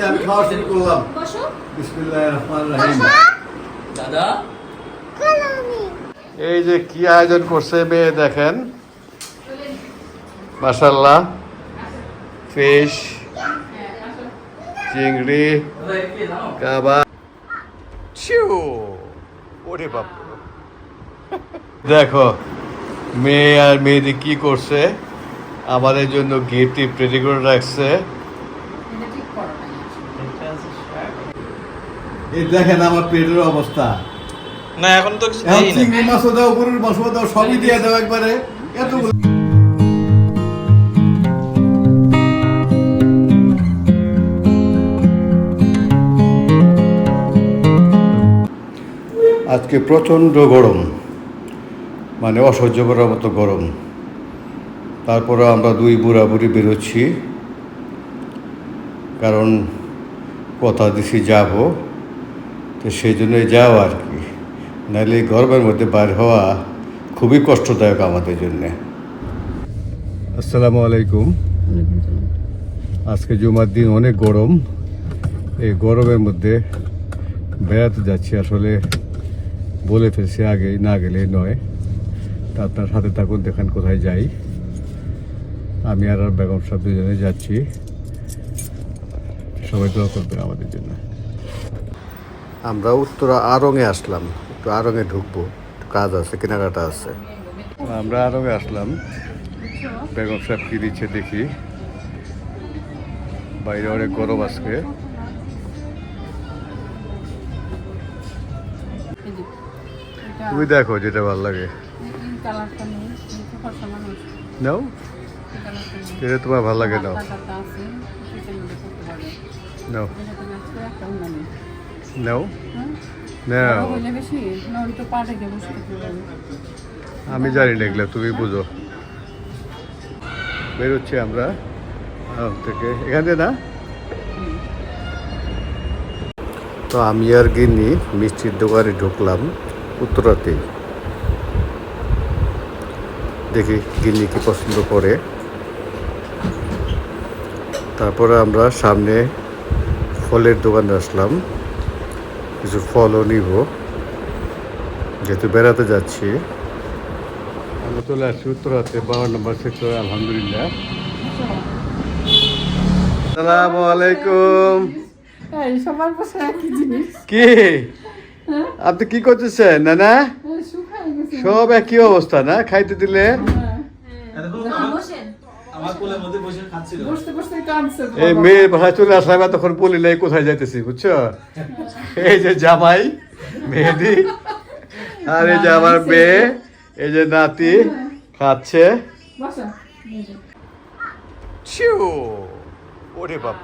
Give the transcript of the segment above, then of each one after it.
আমি খাওয়া শুরু করলাম। বিসমিল্লাহির রহমানির রহিম। দাদা এই যে কি আয়োজন করছে মেয়ে দেখেন, মাশাআল্লাহ। ফিশ, চিংড়ি, কাবাব। ওরে বাপ, দেখো মেয়ে আর মেয়েদি কি করছে, আমাদের জন্য গিফট রেডি করে রাখছে। এই দেখেন আমার পেটের অবস্থা। না এখন তো কিছু এখন চিংড়ি মাছও দাও, গরুর মাছও দাও, সবই দিয়ে দাও একবারে। এতগুলো আজকে প্রচণ্ড গরম, মানে অসহ্য করার মতো গরম। তারপরে আমরা দুই বুড়া বুড়ি বেরোচ্ছি, কারণ কথা দিছি যাব, তো সেই জন্যই যাও আর কি। নাহলে এই গরমের মধ্যে বাইর হওয়া খুবই কষ্টদায়ক আমাদের জন্যে। আসসালামু আলাইকুম। আজকে জুমার দিন, অনেক গরম। এই গরমের মধ্যে বেড়াতে যাচ্ছি, আসলে বলে ফেলছি আগেই, না গেলে নয়। তা আপনার সাথে থাকুন, দেখেন কোথায় যাই। আমি আর বেগম সাহেব দুজনে যাচ্ছি, সবাই দোয়া করবেন আমাদের জন্য। আমরা উত্তরা আড়ংয়ে আসলাম, একটু আড়ংয়ে ঢুকবো, কাজ আছে, কেনাকাটা আছে। আমরা আড়ংয়ে আসলাম, বেগম সাহেব কি দিচ্ছে দেখি। বাইরে অনেক গরম আজকে। তুমি দেখো যেটা ভালো লাগে নাও, যেটা তোমার ভালো লাগে নাও নাও নাও নাও। আমি জানি না এগুলো, তুমি বুঝো। বেরোচ্ছি আমরা থেকে, এখান থেকে না। তো আমি আর গিনি মিষ্টির দোকানে ঢুকলাম উত্তরাতেই। দেখি গিনি কি পছন্দ করে। তারপরে আমরা সামনে ফলের দোকানে আসলাম, কিছু ফলও নিব, যেহেতু বেড়াতে যাচ্ছি। আমরা চলে আসছি উত্তরাতে, 12 নম্বর সেক্টর। আলহামদুলিল্লাহ। আসসালামু আলাইকুম। কি আপনি কি করতেছেন নানা? সব একই অবস্থা না, খাইতে দিলে এই মেয়ের ভাষায় চলে আসলাম। তখন বলি নাই কোথায় যাইতেছি, বুঝছো? এই যে জামাই মেহেদি, আর এই যে আমার মেয়ে, এই যে নাতি খাচ্ছে। ওরে বাপ,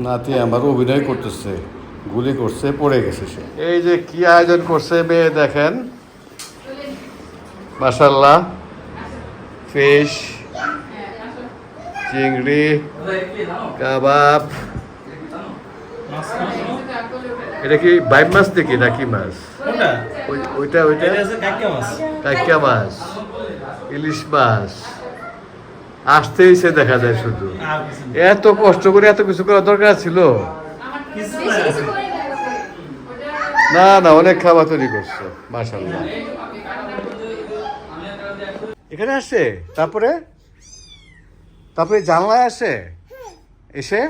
নাতি আমার অভিনয় করতেছে, গুলি করছে, পড়ে গেছে সে। এই যে কি আয়োজন করছে মেয়ে দেখেন, মাশাআল্লাহ। ফিশ, চিংড়ি, কাবাব। এটা কি বাইম মাছ দেখি নাকি মাছ? ওইটা ওইটা কাইকা মাছ, ইলিশ মাছ। আসতেই সে দেখা যায় শুধু। এত কষ্ট করে এত কিছু করার দরকার ছিল না? না, অনেক খাবার তৈরি করছে মাশাআল্লাহ। এখানে আসে, তারপরে তারপরে জানলায় আসে, এসে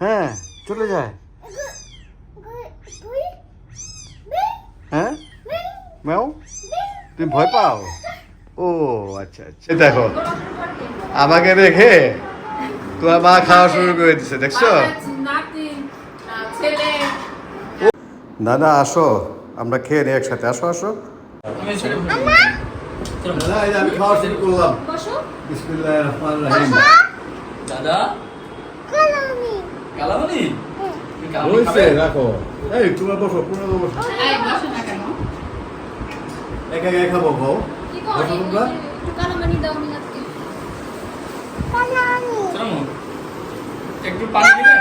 হ্যাঁ চলে যায়। হ্যাঁ ম্যাও, তুমি ভয় পাও? ও আচ্ছা আচ্ছা। দেখো আমাকে রেখে তোমার মা খাওয়া শুরু করে দিচ্ছে, দেখছো? না না, আসো আমরা খেয়ে নিই একসাথে। আসো আসো। আমি খাওয়া শুরু করলাম। বিসমিল্লাহির রহমানির রহিম। দাদা কালামানি হইছে, রাখো। এই তোমরা বসো, পুরো বসো। একা একা খাবো, খাও। বসো তোমরা। কালামানি দাও নি আজকে। কালামানি একটু পানি দিবেন?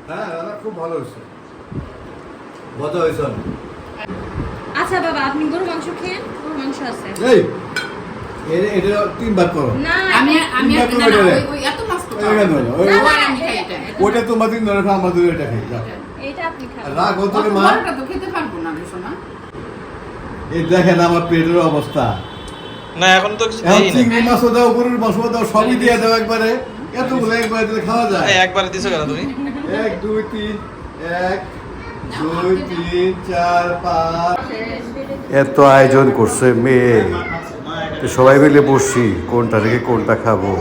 হ্যাঁ দাদা, খুব ভালো হয়েছে, মজা হয়েছে। আচ্ছা বাবা, আপনি গরুর মাংস খেয়েন, গরুর মাংস আছে। এই এটা 3 ভাগ করো। আমি আমি তিনটা না, করে না, দেবে। ওই এত মাছ তো এই কেন? ওই আমি খাই এটা। ওটা তোমার 3 ধরে খাও, আমাদের এটা খাই। যাও। এটা আপনি খাবেন। রাগ হতো অত রে মা। বড়টা তো খেতে পারবো না আমি সোনা। এই দেখেন আমার পেটের অবস্থা। না এখন তো কিছু এখন দেই না চিংড়ি মাছও দাও, গরুর মাছও দাও, সবই দিয়ে দাও একবারে। এতগুলো একবারে দিলে খাওয়া যায়। এই একবারে দিছো কেন তুমি 1 2 3 1 2 3 4 5 এত আয়োজন করছে মেয়ে, তো সবাই মিলে বসছি কোনটা থেকে কোনটা খাবো।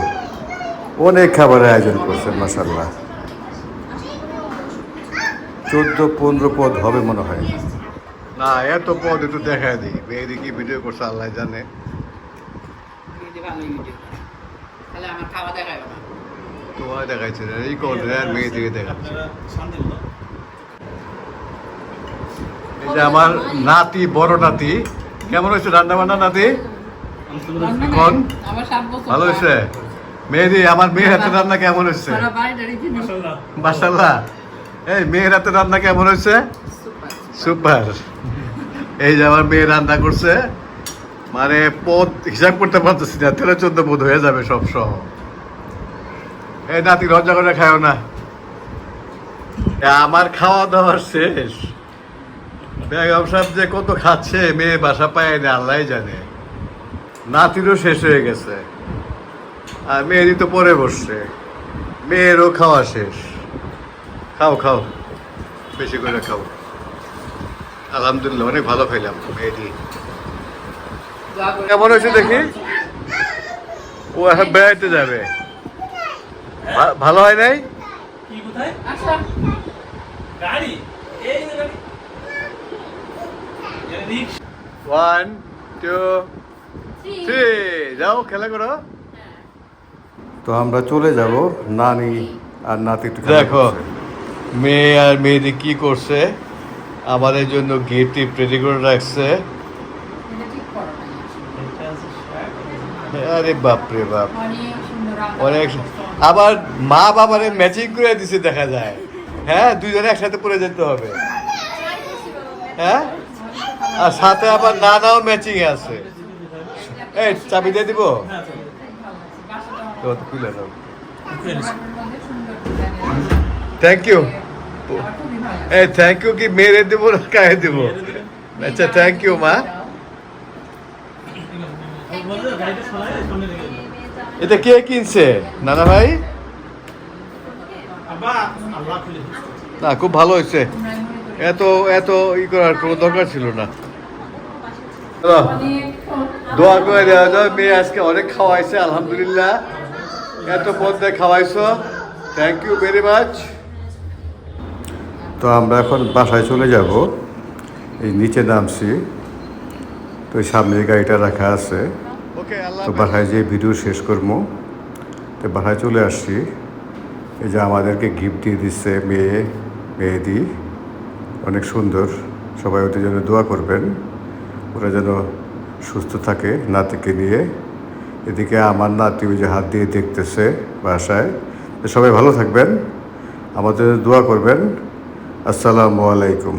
অনেক খাবারের আয়োজন করছে মাশাআল্লাহ। 14-15 পদ হবে মনে হয়। না এত পদ একটু দেখা দিই, মেয়েদি কি ভিডিও করছে আল্লাহ জানে। ভিডিও ভালোই ভিডিও। তাহলে আমার খাওয়া দেখাবে না। তোমার দেখাইছে না, এই কোন আর মেয়ে দিকে দেখাচ্ছে। এই যে আমার নাতি, বড় নাতি, কেমন হয়েছে রান্না বান্না নাতি? কোন আমার 7 বছর। ভালো হয়েছে? মেয়েদি, আমার মেয়ের হাতে রান্না কেমন হয়েছে? সারা বাড়িটা রেখে দিন। মাশাআল্লাহ। এই মেয়ের হাতে রান্না কেমন হয়েছে? সুপার। সুপার। এই যে আমার মেয়ে রান্না করছে, মানে পদ হিসাব করতে পারতেছি না, 13-14 পদ হয়ে যাবে সব সহ। এই নাতি লজ্জা করে খাও না। আমার খাওয়া দাওয়া শেষ। বেগম সাহেব যে কত খাচ্ছে, মেয়ে বাসা পায় না আল্লাহ জানে। নাতিরও শেষ হয়ে গেছে, আর মেয়েরই তো পরে বসছে। মেয়েরও খাওয়া শেষ। খাও খাও, বেশি করে খাও। আলহামদুলিল্লাহ অনেক ভালো খাইলাম মেয়েদি। কেমন হয়েছে দেখি? ও এখন বেড়াইতে যাবে, ভালো হয় নাই? কি কোথায়? আচ্ছা। গাড়ি এই যে গাড়ি এর রিক্সা 1 2 3 যাও খেলা করো। তো আমরা চলে যাব, নানি আর নাতি একটু দেখো মেয়ে আর মেয়েদি কি করছে। আমাদের জন্য গেটটি রেডি করে রাখছে। এটা ঠিক করো না। আরে বাপ রে বাপ, অনেক সুন্দর রান্না। অনেক। আবার মা বাবারে ম্যাচিং করে দিছে দেখা যায়। হ্যাঁ, দুইজনে একসাথে পরে যেতে হবে। হ্যাঁ, আর সাথে আবার নানাও ম্যাচিং আছে। এই চাবি দিয়ে দিব তো, খুলে দাও। Thank you. এই থ্যাংক ইউ কি মেরে দেবো না কায়ে দেবো? আচ্ছা থ্যাংক ইউ মা। বললো গাড়িটা সরাই সামনে রেখে দিল এটা কে কিনছে নানা ভাই? আব্বা আল্লাহ খুলে না খুব ভালো হয়েছে, এত এত ই করার কোনো দরকার ছিল না। চলো, দোয়া করে দেওয়া যায়। মেয়ে আজকে অনেক খাওয়াইছে আলহামদুলিল্লাহ, এত পথে খাওয়াইছো, থ্যাংক ইউ ভেরি মাচ। তো আমরা এখন বাসায় চলে যাব। এই নিচে নামছি, তো সামনে গাড়িটা রাখা আছে। তো বাসায় যে ভিডিও শেষ করবো, তো বাসায় চলে আসছি। এই যে আমাদেরকে গিফট দিয়ে দিচ্ছে মেয়েদি, অনেক সুন্দর। সবাই ওদের জন্য দোয়া করবেন, ওরা যেন সুস্থ থাকে নাতিকে নিয়ে। এদিকে আমার নাতি ওই যে হাত দিয়ে দেখতেছে বাসায়। তো সবাই ভালো থাকবেন, আমাদের দোয়া করবেন। আসসালামু আলাইকুম।